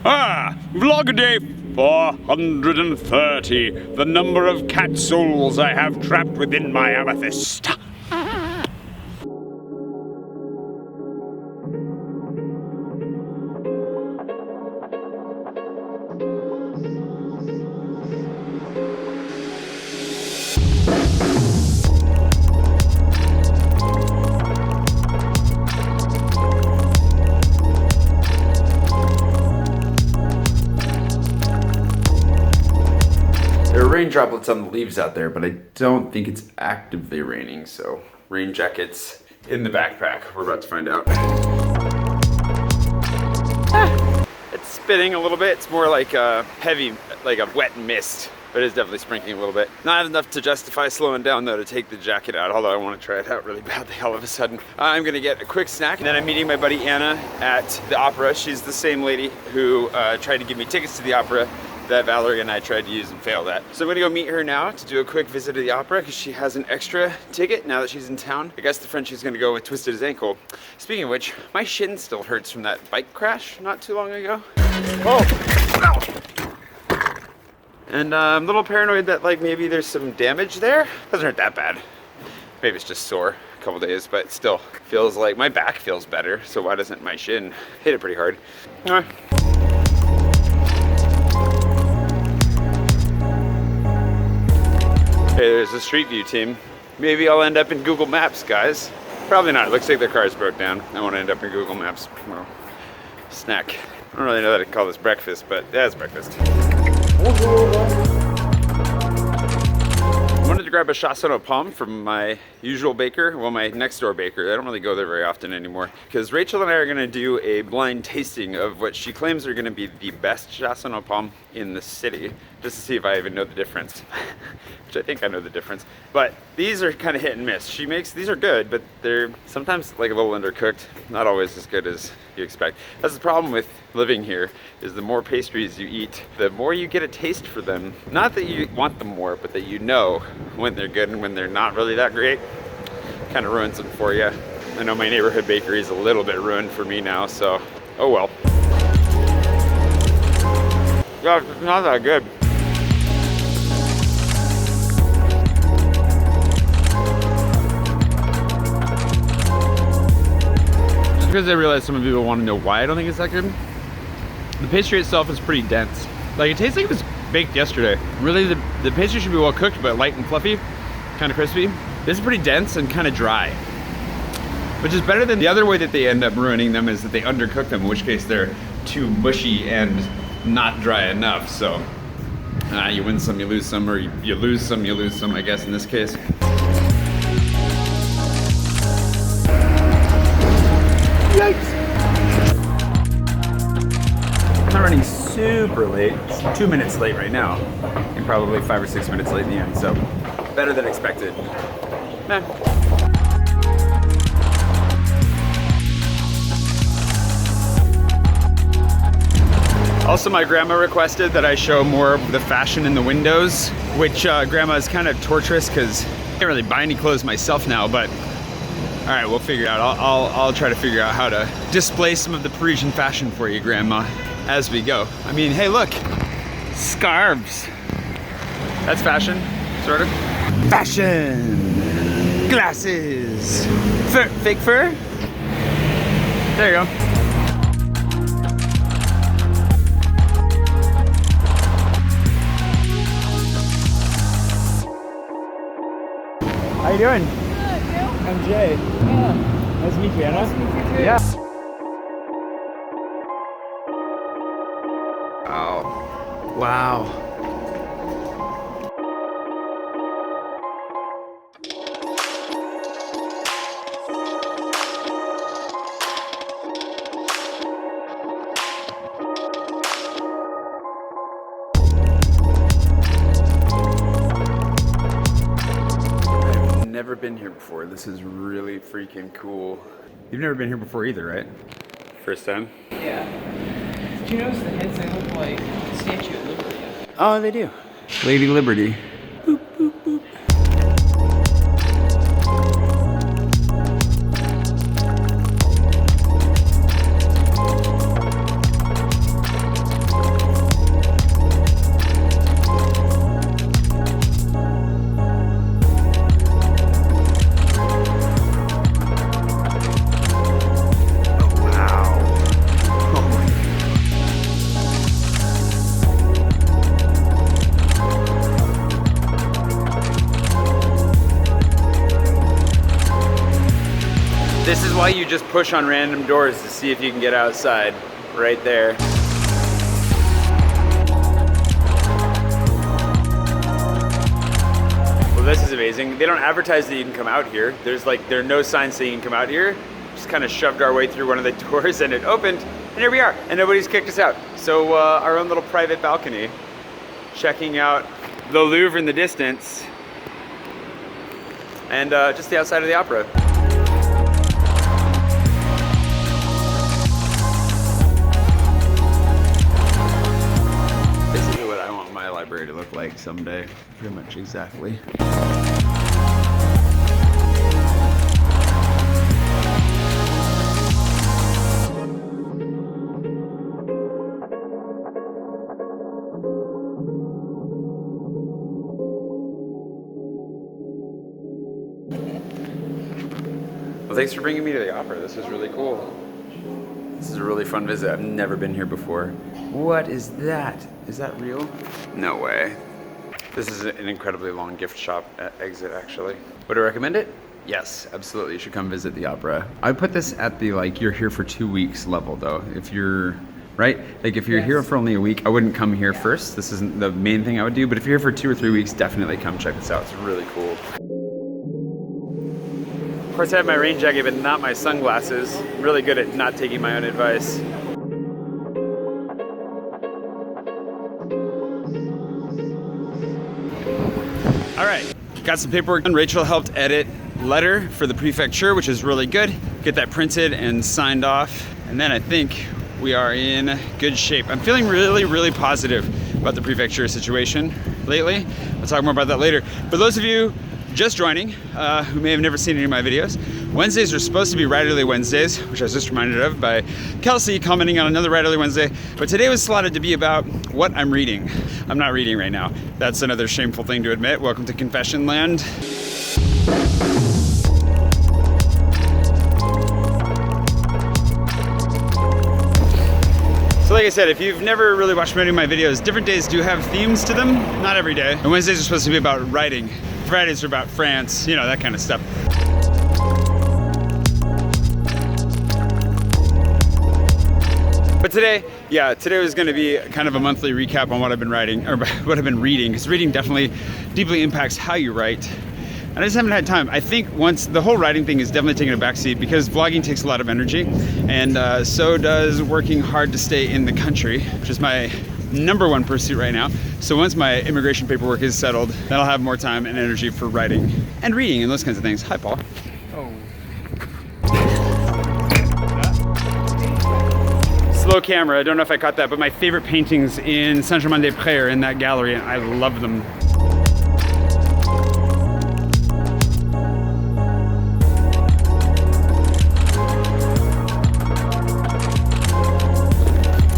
Vlog day 430. The number of cat souls I have trapped within my amethyst. Rain droplets on the leaves out there, but I don't think it's actively raining, so rain jackets in the backpack. We're about to find out. It's spitting a little bit. It's more like a heavy, like a wet mist, but it's definitely sprinkling a little bit. Not enough to justify slowing down though to take the jacket out, although I want to try it out really badly all of a sudden. I'm gonna get a quick snack, and then I'm meeting my buddy Anna at the opera. She's the same lady who tried to give me tickets to the opera that Valerie and I tried to use and failed at. So I'm gonna go meet her now to do a quick visit to the opera because she has an extra ticket now that she's in town. I guess the friend she's gonna go with twisted his ankle. Speaking of which, my shin still hurts from that bike crash not too long ago. Oh! Ow. And I'm a little paranoid that like maybe there's some damage there. Doesn't hurt that bad. Maybe it's just sore a couple days, but still feels like my back feels better. So why doesn't my shin hit it pretty hard? All right. Hey, there's the Street View team. Maybe I'll end up in Google Maps, guys. Probably not. It looks like their cars broke down. I want to end up in Google Maps. Well, snack. I don't really know that I call this breakfast, but that's breakfast. I wanted to grab a chausson aux pommes from my usual baker, well, my next door baker. I don't really go there very often anymore, because Rachel and I are gonna do a blind tasting of what she claims are gonna be the best chausson aux pommes in the city, just to see if I even know the difference, which I think I know the difference. But these are kind of hit and miss. She makes, these are good, but they're sometimes like a little undercooked, not always as good as you expect. That's the problem with living here, is the more pastries you eat, the more you get a taste for them. Not that you want them more, but that you know when they're good and when they're not really that great. Kind of ruins them for you. I know my neighborhood bakery is a little bit ruined for me now, so oh well. Yeah, it's not that good. Just because I realize some of you want to know why I don't think it's that good. The pastry itself is pretty dense. Like, it tastes like it was baked yesterday. Really, the pastry should be well cooked, but light and fluffy, kind of crispy. This is pretty dense and kind of dry, which is better than the other way that they end up ruining them, is that they undercook them, in which case they're too mushy and not dry enough. So you win some, you lose some, or you lose some, you lose some, I guess in this case. Yikes! I'm not running super late. It's 2 minutes late right now, and probably 5 or 6 minutes late in the end, so better than expected. Man. Also, my grandma requested that I show more of the fashion in the windows, which grandma is kind of torturous because I can't really buy any clothes myself now, but all right, we'll figure it out. I'll try to figure out how to display some of the Parisian fashion for you, grandma, as we go. I mean, hey, look, scarves. That's fashion, sort of. Fashion, glasses, fur, fake fur. There you go. How you doing? Good, you? I'm Jay. Yeah. Nice to meet you, Anna. Nice to meet you too. Yeah. Wow. Wow. Never been here before. This is really freaking cool. You've never been here before either, right? First time? Yeah. Did you notice the heads, they look like the Statue of Liberty? Oh, they do. Lady Liberty. Boop, boop, boop. This is why you just push on random doors to see if you can get outside. Right there. Well, this is amazing. They don't advertise that you can come out here. There are no signs saying you can come out here. Just kind of shoved our way through one of the doors and it opened, and here we are. And nobody's kicked us out. So our own little private balcony, checking out the Louvre in the distance, and just the outside of the opera. To look like someday, pretty much exactly. Well, thanks for bringing me to the opera. This was really cool. This is a really fun visit. I've never been here before. What is that? Is that real? No way. This is an incredibly long gift shop exit, actually. Would I recommend it? Yes, absolutely. You should come visit the opera. I put this at the you're here for 2 weeks level though. If you're, right? If you're here for only a week, I wouldn't come here first. This isn't the main thing I would do, but if you're here for 2 or 3 weeks, definitely come check this out. It's really cool. Of course, I have my rain jacket, but not my sunglasses. I'm really good at not taking my own advice. All right, got some paperwork done. Rachel helped edit letter for the prefecture, which is really good. Get that printed and signed off. And then I think we are in good shape. I'm feeling really, really positive about the prefecture situation lately. I'll talk more about that later. For those of you just joining, who may have never seen any of my videos, Wednesdays are supposed to be Write Early Wednesdays, which I was just reminded of by Kelsey commenting on another Write Early Wednesday. But today was slotted to be about what I'm reading. I'm not reading right now. That's another shameful thing to admit. Welcome to Confession Land. So like I said, if you've never really watched many of my videos, different days do have themes to them, not every day. And Wednesdays are supposed to be about writing. Fridays are about France, you know, that kind of stuff. But today was going to be kind of a monthly recap on what I've been writing, or what I've been reading, because reading definitely deeply impacts how you write. And I just haven't had time. I think once the whole writing thing is definitely taking a backseat because vlogging takes a lot of energy, and so does working hard to stay in the country, which is my #1 pursuit right now. So once my immigration paperwork is settled, then I'll have more time and energy for writing and reading and those kinds of things. Hi, Paul. Oh. Slow camera, I don't know if I caught that, but my favorite paintings in Saint-Germain-des-Prés are in that gallery, and I love them.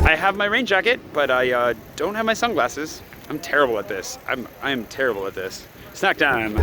I have my rain jacket, but I don't have my sunglasses. I'm terrible at this. I am terrible at this. Snack time.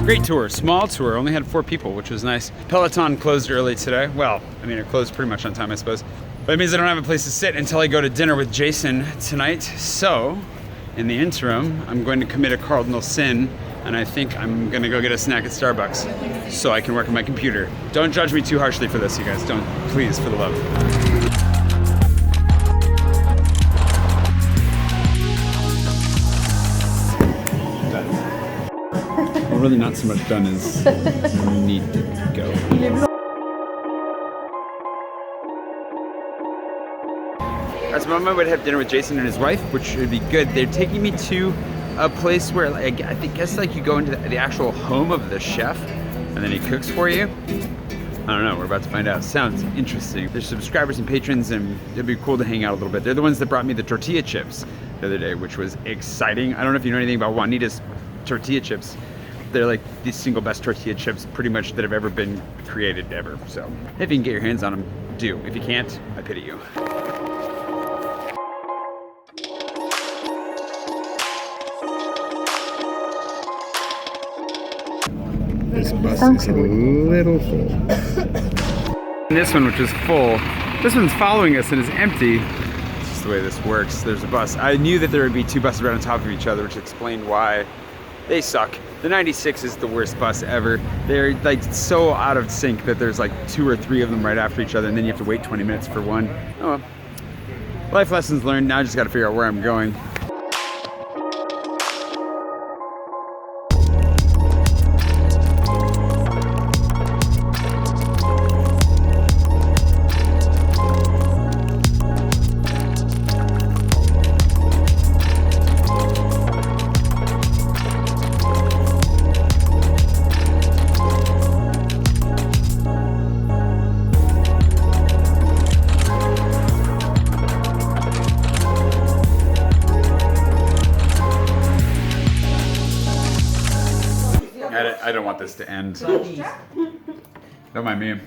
Great tour, small tour, only had 4 people, which was nice. Peloton closed early today. Well, I mean, it closed pretty much on time, I suppose. But it means I don't have a place to sit until I go to dinner with Jason tonight. So, in the interim, I'm going to commit a cardinal sin, and I think I'm gonna go get a snack at Starbucks so I can work on my computer. Don't judge me too harshly for this, you guys. Don't, please, for the love. Really not so much done as need to go. As my mom would have dinner with Jason and his wife, which would be good. They're taking me to a place where I guess you go into the actual home of the chef, and then he cooks for you. I don't know, we're about to find out. Sounds interesting. There's subscribers and patrons, and it'd be cool to hang out a little bit. They're the ones that brought me the tortilla chips the other day, which was exciting. I don't know if you know anything about Juanita's tortilla chips, They're like the single best tortilla chips pretty much that have ever been created ever. So if you can get your hands on them, do. If you can't, I pity you. This bus is a little full. And this one, which is full, this one's following us and is empty. It's just the way this works. There's a bus. I knew that there would be two buses right on top of each other, which explained why they suck. The 96 is the worst bus ever. They're like so out of sync that there's like 2 or 3 of them right after each other, and then you have to wait 20 minutes for one. Oh well. Life lessons learned. Now I just got to figure out where I'm going. I don't want this to end. Don't mind me.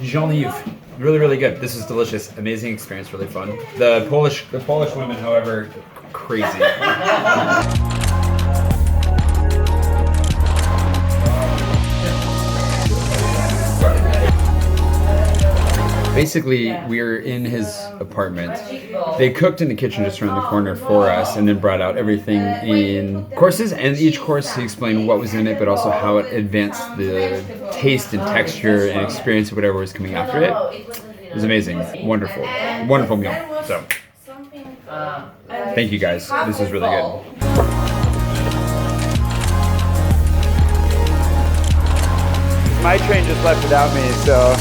Jean-yves. Really, really good. This is delicious. Amazing experience, really fun. The Polish women, however, crazy. Basically, we're in his apartment. They cooked in the kitchen just around the corner for us and then brought out everything in courses, and each course he explained what was in it, but also how it advanced the taste and texture and experience of whatever was coming after it. It was amazing. Wonderful. Wonderful meal. So, thank you guys. This is really good. My train just left without me, so